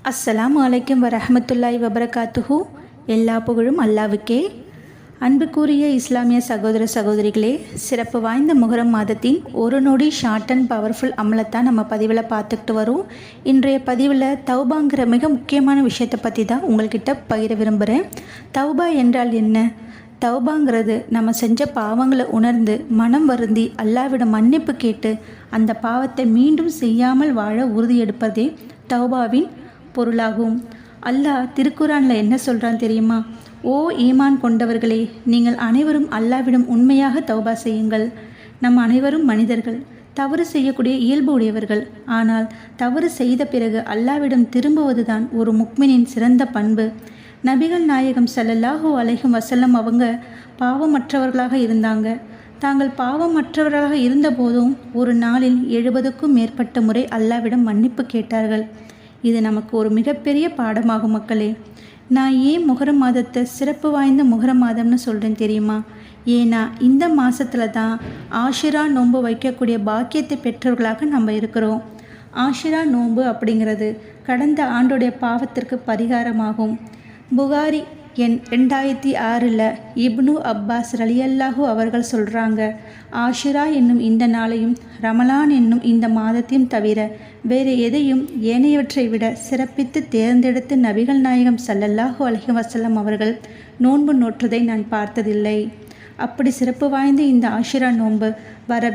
அஸ்ஸலாமு அலைக்கும் வரஹமத்துல்லாஹி வபரகாத்துஹு. எல்லா புகழும் அல்லாவுக்கே. அன்புக்குரிய இஸ்லாமிய சகோதர சகோதரிகளே, சிறப்பு வாய்ந்த முஹர்ரம் மாதத்தின் ஒரு நொடி ஷார்ட் அண்ட் பவர்ஃபுல் அமலத்தான் நம்ம பதிவில் பார்த்துக்கிட்டு வரோம். இன்றைய பதிவில் தௌபாங்கிற மிக முக்கியமான விஷயத்தை பற்றி தான் உங்கள்கிட்ட பகிர விரும்புகிறேன். தௌபா என்றால் என்ன? தௌபாங்கிறது நம்ம செஞ்ச பாவங்களை உணர்ந்து மனம் வருந்தி அல்லாவிடம் மன்னிப்பு கேட்டு அந்த பாவத்தை மீண்டும் செய்யாமல் வாழ உறுதி எடுப்பதே தௌபாவின் பொருளாகும். அல்லாஹ் திருக்குரானில் என்ன சொல்கிறான் தெரியுமா? ஓ ஈமான் கொண்டவர்களே, நீங்கள் அனைவரும் அல்லாவிடம் உண்மையாக தௌபா செய்யுங்கள். நம் அனைவரும் மனிதர்கள், தவறு செய்யக்கூடிய இயல்பு உடையவர்கள். ஆனால் தவறு செய்த பிறகு அல்லாவிடம் திரும்புவதுதான் ஒரு முக்மினின் சிறந்த பண்பு. நபிகள் நாயகம் ஸல்லல்லாஹு அலைஹி வஸல்லம் அவங்க பாவமற்றவர்களாக இருந்தாங்க. தாங்கள் பாவமற்றவர்களாக இருந்தபோதும் ஒரு நாளில் 70க்கும் மேற்பட்ட முறை அல்லாவிடம் மன்னிப்பு கேட்டார்கள். இது நமக்கு ஒரு மிகப்பெரிய பாடமாகும் மக்களே. நான் ஏன் முஹர்ரம் மாதத்தை சிறப்பு வாய்ந்த முஹர்ரம் மாதம்னு சொல்கிறேன் தெரியுமா? ஏன்னா இந்த மாதத்தில் தான் ஆஷிரா நோன்பு வைக்கக்கூடிய பாக்கியத்தை பெற்றவர்களாக நம்ம இருக்கிறோம். ஆஷிரா நோன்பு அப்படிங்கிறது கடந்த ஆண்டுடைய பாவத்திற்கு பரிகாரமாகும். புகாரி எண் 2006 இப்னு அப்பாஸ் ரலியல்லாஹு அவர்கள் சொல்கிறாங்க, ஆஷிரா என்னும் இந்த நாளையும் ரமலான் என்னும் இந்த மாதத்தையும் தவிர வேறு எதையும் ஏனையவற்றை விட சிறப்பித்து தேர்ந்தெடுத்து நபிகள் நாயகம் ஸல்லல்லாஹு அலைஹி வஸல்லம் அவர்கள் நோன்பு நோற்றதை நான் பார்த்ததில்லை. அப்படி சிறப்பு வாய்ந்த இந்த ஆஷிரா நோன்பு வர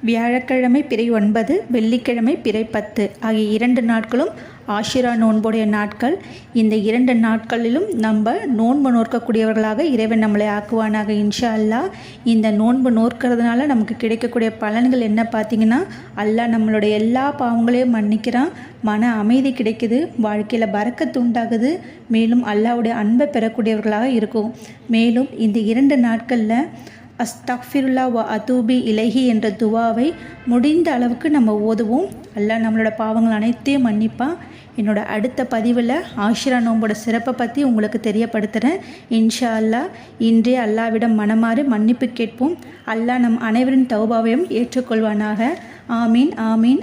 வியாழக்கிழமை பிறை 9, வெள்ளிக்கிழமை பிறை 10 ஆகிய 2 நாட்களும் ஆஷிரா நோன்புடைய நாட்கள். இந்த 2 நாட்களிலும் நம்ம நோன்பு நோக்கக்கூடியவர்களாக இறைவன் நம்மளை ஆக்குவானாக இன்ஷா அல்லாஹ். இந்த நோன்பு நோக்கிறதுனால நமக்கு கிடைக்கக்கூடிய பலன்கள் என்ன பார்த்தீங்கன்னா, அல்லாஹ் நம்மளுடைய எல்லா பாவங்களையும் மன்னிக்கிறான், மன அமைதி கிடைக்குது, வாழ்க்கையில் பரக்கத்து உண்டாகுது, மேலும் அல்லாஹ்வுடைய அன்பை பெறக்கூடியவர்களாக இருக்கும். மேலும் இந்த 2 நாட்களில் அஸ்தக்ஃபிருல்லா வ அதூபி இலைஹி என்ற துவாவை முடிந்த அளவுக்கு நம்ம ஓதுவோம். அல்லாஹ் நம்மளோட பாவங்கள் அனைத்தையும் மன்னிப்பான். என்னோட அடுத்த பதிவில் ஆஷிரா நோம்போட சிறப்பை பற்றி உங்களுக்கு தெரியப்படுத்துகிறேன் இன்ஷா அல்லாஹ். இன்றே அல்லாவிடம் மனமாறு மன்னிப்பு கேட்போம். அல்லாஹ் நம் அனைவரின் தௌபாவையும் ஏற்றுக்கொள்வானாக. ஆமீன் ஆமீன்.